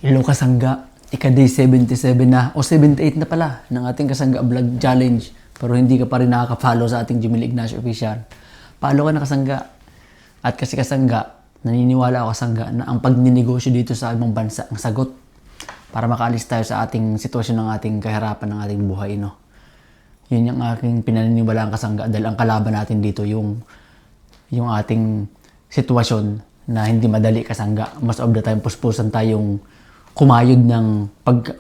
Hello kasangga, ika-day 77 na o 78 na pala ng ating kasangga vlog challenge. Pero hindi ka pa rin nakaka-follow sa ating Jimmy Ignacio Official. Follow ka na kasangga. At kasi kasangga, naniniwala ako kasangga na ang pagninegosyo dito sa ibang bansa ang sagot para makaalis tayo sa ating sitwasyon ng ating kahirapan ng ating buhay, no? Yun yung aking pinaniniwalaan kasangga dahil ang kalaban natin dito yung ating sitwasyon na hindi madali kasangga. Most of the time, puspusan tayong kumayod ng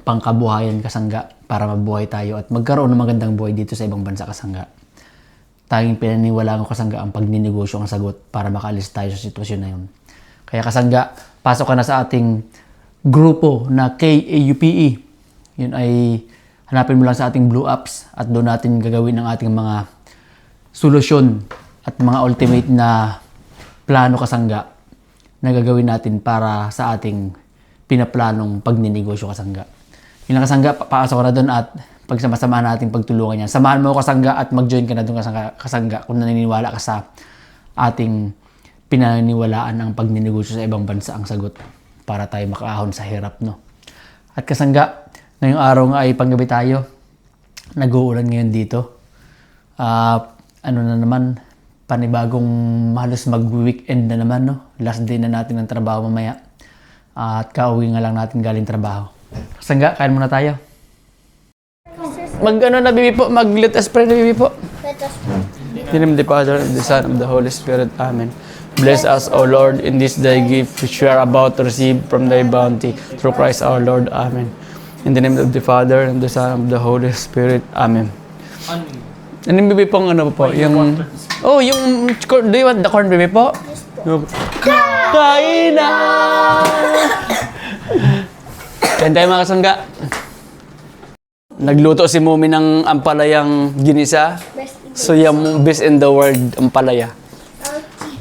pangkabuhayan kasangga para mabuhay tayo at magkaroon ng magandang buhay dito sa ibang bansa kasangga. Tanging pinaniniwalaan ko kasangga ang pagninegosyo ang sagot para makaalis tayo sa sitwasyon na yun. Kaya kasangga, pasok ka na sa ating grupo na KAUPE. Yun ay hanapin mo lang sa ating Blue Apps at doon natin gagawin ang ating mga solusyon at mga ultimate na plano kasangga na gagawin natin para sa ating pinaplanong pagninegosyo kasangga. Yun lang kasangga, papasok ka na doon at pagsama-sama natin pagtulungan yan. Samahan mo kasangga at mag-join ka na doon kasangga kung naniniwala ka sa ating pinaniniwalaan ang pagninegosyo sa ibang bansa ang sagot para tayo makaahon sa hirap, no? At kasangga, ngayong araw nga ay panggabi tayo. Nag-uulan ngayon dito. Ano na naman, panibagong halos mag-weekend na naman, no? Last day na natin ng trabaho mamaya. At kauwi nga lang natin galing trabaho. Kasangga, kain muna tayo. Mag-ano na bibi po? Mag-let us pray na bibi po. Let us pray. In the name of the Father, and the Son, and the Holy Spirit. Amen. Bless us, O Lord, in this thy gift which we are about to receive from thy bounty. Through Christ our Lord. Amen. In the name of the Father, and the Son, and the Holy Spirit. Amen. Ano yung bibi pong ano po? Yung... Oh, yung... Do you want the corn bibi po? Kain na! Kain tayo mga kasangga. Nagluto si Mumi ng ampalayang ginisa. So yung best in the world, ampalaya.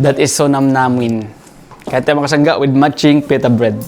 That is so namnamin. Kaya tayo mga kasangga with matching pita bread.